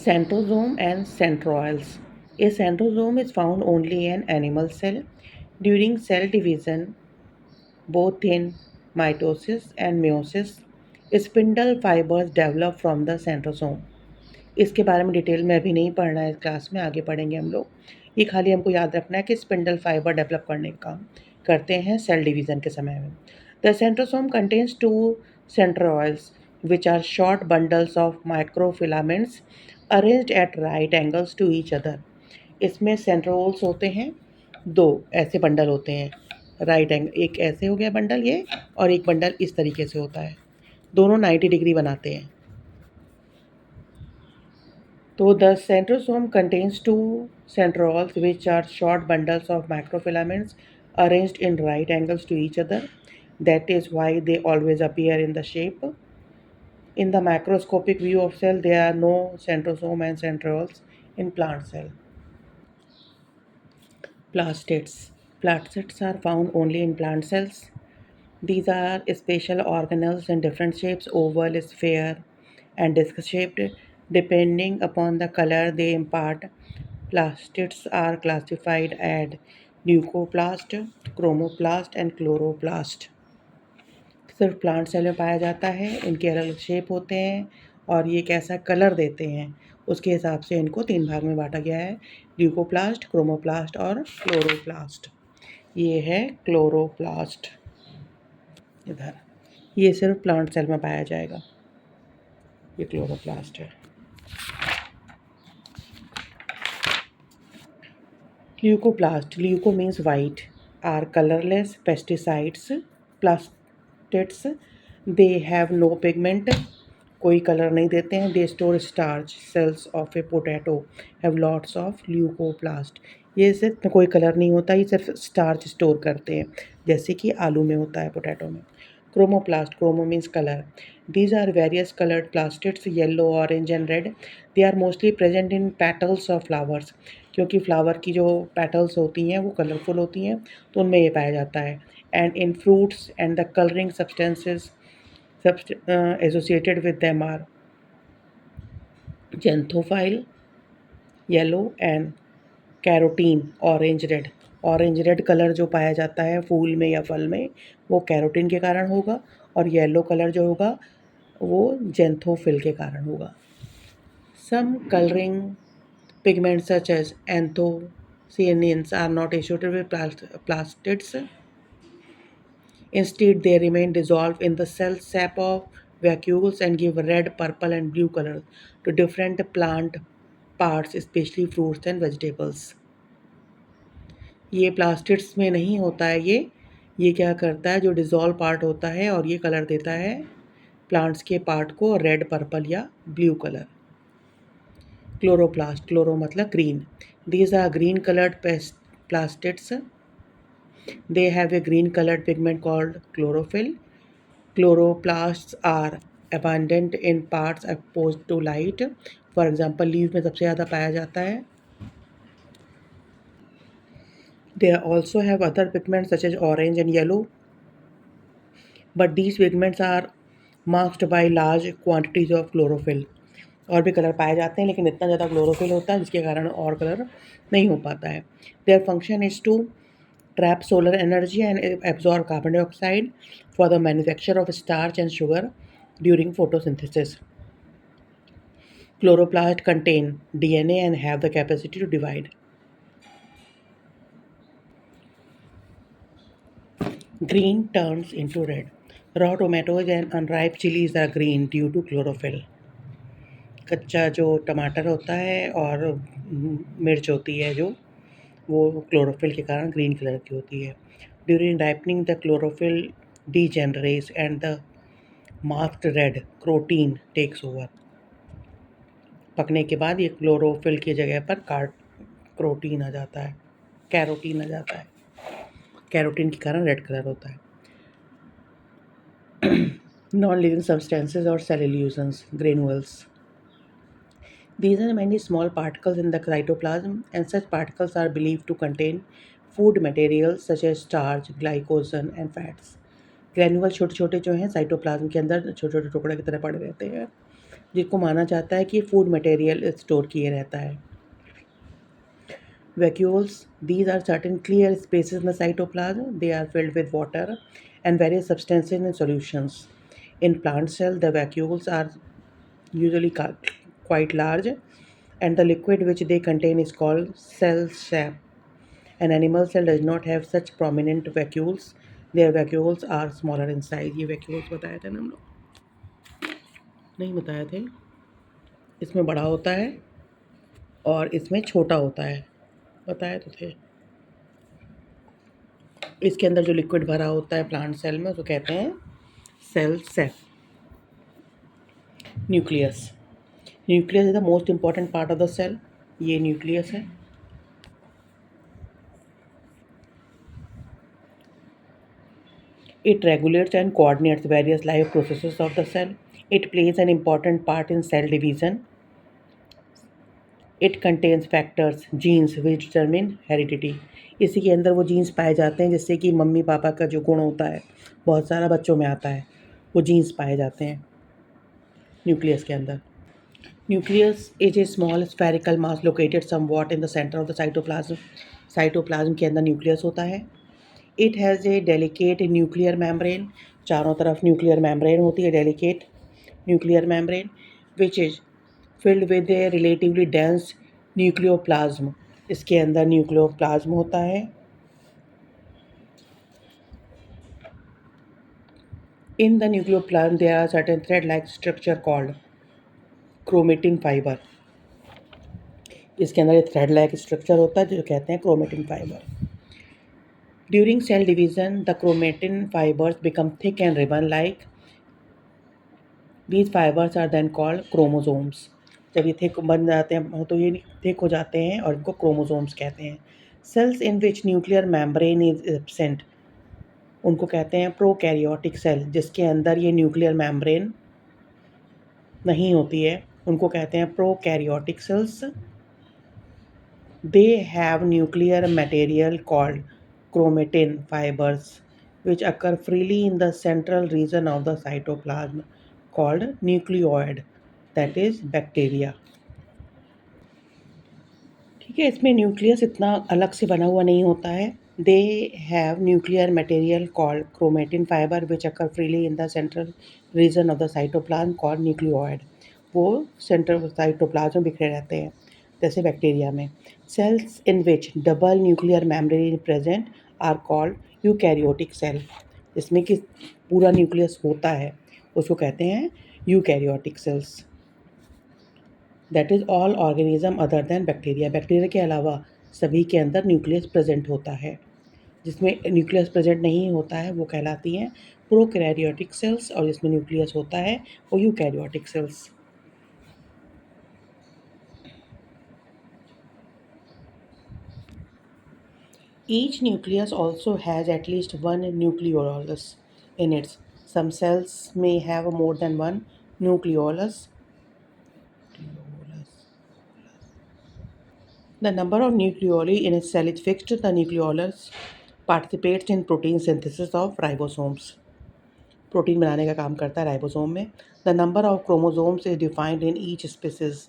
Centrosome and centrioles. A centrosome is found only in animal cell. During cell division, both in mitosis and meiosis, spindle fibers develop from the centrosome. इसके बारे में detail में अभी नहीं पढ़ना है, इस क्लास में आगे पढ़ेंगे हम लोग। ये खाली हमको याद रखना है कि स्पिंडल फाइबर डेवलप करने का काम करते हैं सेल डिवीज़न के समय में। The centrosome contains two centrioles which are short bundles of microfilaments arranged at right angles to each other। इसमें सेंट्रोल्स होते हैं, दो ऐसे बंडल होते हैं राइट एंगल, एक ऐसे हो गया बंडल ये, और एक बंडल इस तरीके से होता है, दोनों 90 डिग्री बनाते हैं। तो the centrosome contains two centrioles which are short bundles of microfilaments arranged in right angles to each other. That is why they always appear in the shape. In the macroscopic view of cell, there are no centrosome and centrioles in plant cell. Plastids. Plastids are found only in plant cells. These are special organelles in different shapes, oval, sphere, and disc-shaped, depending upon the color they impart. Plastids are classified as leucoplast, chromoplast, and chloroplast. सिर्फ plant cell में पाया जाता है, इनके अलग अलग shape होते हैं और ये कैसा कलर देते हैं उसके हिसाब से इनको तीन भाग में बांटा गया है, ल्यूकोप्लास्ट, क्रोमोप्लास्ट और क्लोरोप्लास्ट। ये है क्लोरोप्लास्ट। इधर ये सिर्फ प्लांट सेल में पाया जाएगा, ये क्लोरोप्लास्ट है। Leucoplast, leuco means white, are colourless pesticides. Plastids, they have no pigment, कोई कलर नहीं देते हैं। They store starch, cells of a potato have lots of leucoplast. ये सिर्फ कोई कलर नहीं होता, ये सिर्फ स्टार्च स्टोर करते हैं, जैसे कि आलू में होता है, पोटैटो में। Chromoplast, chromo means colour. These are various colored plastids, yellow, orange and red. They are mostly present in petals of flowers. क्योंकि फ्लावर की जो पेटल्स होती हैं वो कलरफुल होती हैं, तो उनमें ये पाया जाता है। And in fruits and the colouring substances associated with them are xanthophyll, yellow, and carotene, orange red. Orange red colour जो पाया जाता है फूल में या फल में वो कैरोटीन के कारण होगा, और येलो कलर जो होगा वो जेंथोफिल के कारण होगा। सम colouring pigments such as anthocyanins are not associated with plastids. Instead, they remain dissolved in the cell sap of vacuoles and give red, purple, and blue colors to different plant parts, especially fruits and vegetables. ये plastids में नहीं होता है, ये क्या करता है, जो डिज़ोल्व पार्ट होता है और ये कलर देता है प्लांट्स के पार्ट को रेड, पर्पल या ब्लू कलर। क्लोरोप्लास्ट, क्लोरो मतलब green. These are green colored plastids. They have a green colored pigment called chlorophyll. Chloroplasts are abundant in parts exposed to light. For example, leave में सबसे ज़्यादा पाया जाता है। They also have other pigments such as orange and yellow, but these pigments are masked by large quantities of chlorophyll. और भी colour पाए जाते हैं लेकिन इतना ज़्यादा क्लोरोफिल होता है जिसके कारण और कलर नहीं हो पाता है। Their function is to trap solar energy and absorb carbon dioxide for the manufacture of starch and sugar during photosynthesis. Chloroplasts contain DNA and have the capacity to divide. Green turns into red. Raw tomatoes and unripe chilies are green due to chlorophyll. कच्चा जो टमाटर होता है और मिर्च होती है जो, वो क्लोरोफिल के कारण ग्रीन कलर की होती है। During ripening the chlorophyll degenerates and the masked red carotene takes over. पकने के बाद ये क्लोरोफिल की जगह पर क्रोटीन आ जाता है, कैरोटीन आ जाता है। कैरोटीन के कारण रेड कलर होता है। नॉन लिविंग सब्सटेंसेज और सेल्यूलोजेंस, granules. These are many small particles in the cytoplasm, and such particles are believed to contain food materials such as starch, glycogen, and fats. ग्रैनुअल छोटे छोटे जो हैं साइटोप्लाज्म के अंदर छोटे छोटे टुकड़े की तरह पड़े रहते हैं, जिसको माना जाता है कि फूड मटेरियल स्टोर किए रहता है। Vacuoles, these are certain clear spaces in the cytoplasm. They are filled with water and various substances in solutions. In plant cell, the vacuoles are usually quite large, and the liquid which they contain is called cell sap. An animal cell does not have such prominent vacuoles. Their vacuoles are smaller in size. ये vacuoles बताए थे ना हम लोग, नहीं बताए थे। इसमें बड़ा होता है और इसमें छोटा होता है, बताए तो थे। इसके अंदर जो लिक्विड भरा होता है प्लांट सेल में उसको कहते हैं cell sap. Nucleus, nucleus is the most important part of the cell. ये न्यूक्लियस है। It regulates and coordinates various life processes of the cell. It plays an important part in cell division. It contains factors, genes which determine heredity. इसी के अंदर वो jeans पाए जाते हैं जिससे कि मम्मी पापा का जो गुण होता है बहुत सारा बच्चों में आता है, वो जीन्स पाए जाते हैं न्यूक्लियस के अंदर। Nucleus is a small spherical mass located somewhat in the centre of the cytoplasm. Cytoplasm के अंदर न्यूक्लियस होता है। It has a delicate nuclear membrane. चारों तरफ न्यूक्लियर मेम्ब्रेन होती है, delicate nuclear membrane, which is filled with a relatively dense nucleoplasm. इसके अंदर न्यूक्लियोप्लाज्म होता है। In the nucleoplasm there are certain thread like structure called chromatin fibre. इसके अंदर एक थ्रेड लाइक स्ट्रक्चर होता है जो कहते हैं chromatin fibre. During cell division the chromatin fibres become thick and ribbon like. These fibers are then called chromosomes. जब ये थिक बन जाते हैं तो ये थिक हो जाते हैं और इनको क्रोमोसोम्स कहते हैं। Cells in which nuclear membrane is absent उनको कहते हैं प्रोकैरियोटिक सेल। जिसके अंदर ये न्यूक्लियर मेम्ब्रेन नहीं होती है उनको कहते हैं prokaryotic cells. They have nuclear material called chromatin fibers which occur freely in the central region of the cytoplasm called nucleoid, that is bacteria. ठीक है, इसमें न्यूक्लियस इतना अलग से बना हुआ नहीं होता है। They have nuclear material called chromatin fibre which occur freely in the central region of the cytoplasm called nucleoid. वो सेंट्रल साइटोप्लाज्म में बिखरे रहते हैं जैसे बैक्टीरिया में। Cells in which double nuclear membrane present are called eukaryotic cell. जिसमें कि पूरा न्यूक्लियस होता है उसको कहते हैं eukaryotic cells. That is all organism other than bacteria. Bacteria के अलावा सभी के अंदर न्यूक्लियस प्रेजेंट होता है। जिसमें न्यूक्लियस प्रेजेंट नहीं होता है वो कहलाती हैं प्रोकैरियोटिक सेल्स, और जिसमें न्यूक्लियस होता है वो eukaryotic cells. Each nucleus also has at least one nucleolus in it. Some cells may have more than one nucleolus. The number of nucleoli in a cell is fixed. The nucleolus participates in protein synthesis of ribosomes. प्रोटीन बनाने का काम करता है ribosome में। The number of chromosomes is defined in each species.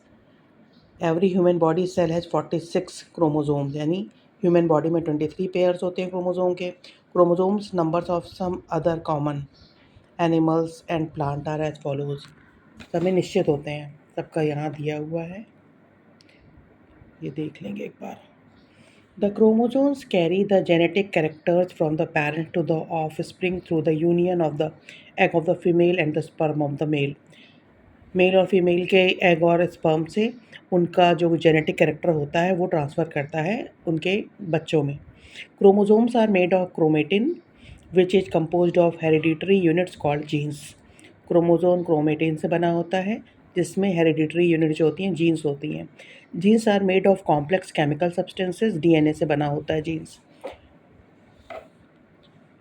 Every human body cell has 46 chromosomes, यानी human body में 23 pairs होते हैं क्रोमोसोम के। Chromosomes numbers of some other common animals and plant are as follows. सब में निश्चित होते हैं, सबका यहाँ दिया हुआ है, ये देख लेंगे एक बार। The chromosomes carry the genetic characters from the parent to the offspring through the union of the egg of the female and the sperm of the male. Male और फीमेल के एग और स्पर्म से उनका जो genetic character होता है वो transfer करता है उनके बच्चों में। Chromosomes are made of chromatin which is composed of hereditary units called genes. Chromosome chromatin से बना होता है जिसमें हेरिडिटरी यूनिट जो होती हैं जीन्स होती हैं। Genes are made of complex chemical substances. DNA से बना होता है genes.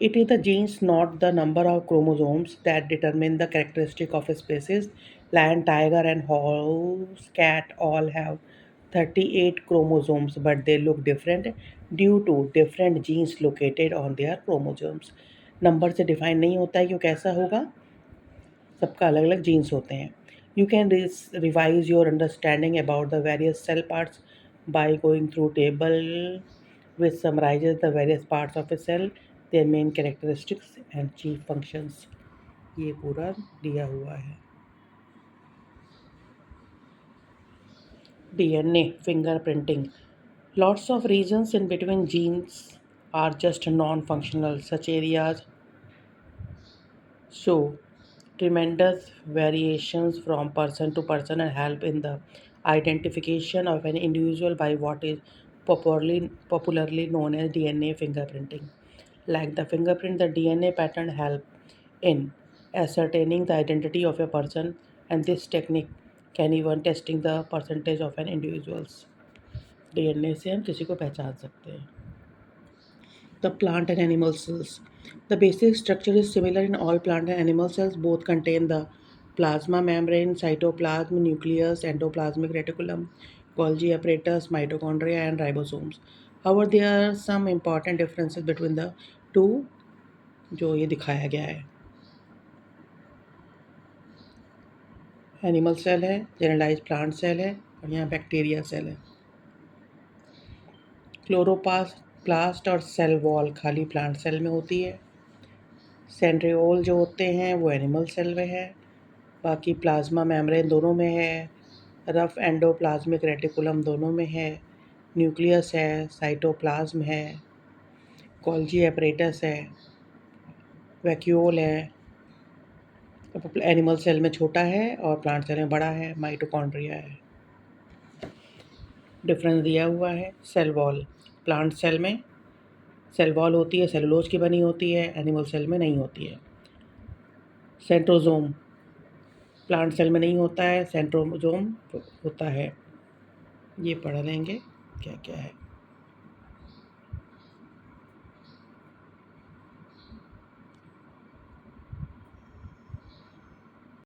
It is the genes, not the number of chromosomes, that determine the characteristic of a species. Lion, tiger, and house cat all have 38 chromosomes, but they look different due to different genes located on their chromosomes. Number से define नहीं होता है कि वो कैसा होगा, सबका अलग अलग जीन्स होते हैं। You can revise your understanding about the various cell parts by going through table which summarizes the various parts of a cell, their main characteristics and chief functions. ये पूरा दिया हुआ है. DNA fingerprinting. Lots of regions in between genes are just non-functional. Such areas show tremendous variations from person to person and help in the identification of an individual by what is popularly known as DNA fingerprinting. Like the fingerprint, the DNA pattern help in ascertaining the identity of a person, and this technique can even testing the percentage of an individual's DNA से हम किसी को पहचान सकते हैं. The plant and animal cells. The basic structure is similar in all plant and animal cells. Both contain the plasma membrane, cytoplasm, nucleus, endoplasmic reticulum, Golgi apparatus, mitochondria, and ribosomes. However, there are some important differences between the two जो ये दिखाया गया है. Animal cell है, generalise plant cell है और यहाँ bacteria cell है. क्लोरोपास प्लास्ट और सेल वॉल खाली प्लांट सेल में होती है. सेंट्रियोल जो होते हैं वो एनिमल सेल में है. बाकी प्लाज्मा मेम्ब्रेन दोनों में है. रफ एंडोप्लाज्मिक रेटिकुलम दोनों में है. न्यूक्लियस है, साइटोप्लाज्म है, गोल्जी एपरेटस है, वैक्यूल है. एनिमल सेल में छोटा है और प्लांट सेल में बड़ा है. माइटोकॉन्ड्रिया है. डिफरेंस दिया हुआ है. सेल वॉल प्लांट सेल में सेल वॉल होती है, सेलुलोज की बनी होती है. एनिमल सेल में नहीं होती है. सेंट्रोजोम प्लांट सेल में नहीं होता है, सेंट्रोजोम होता है. ये पढ़ लेंगे क्या क्या है.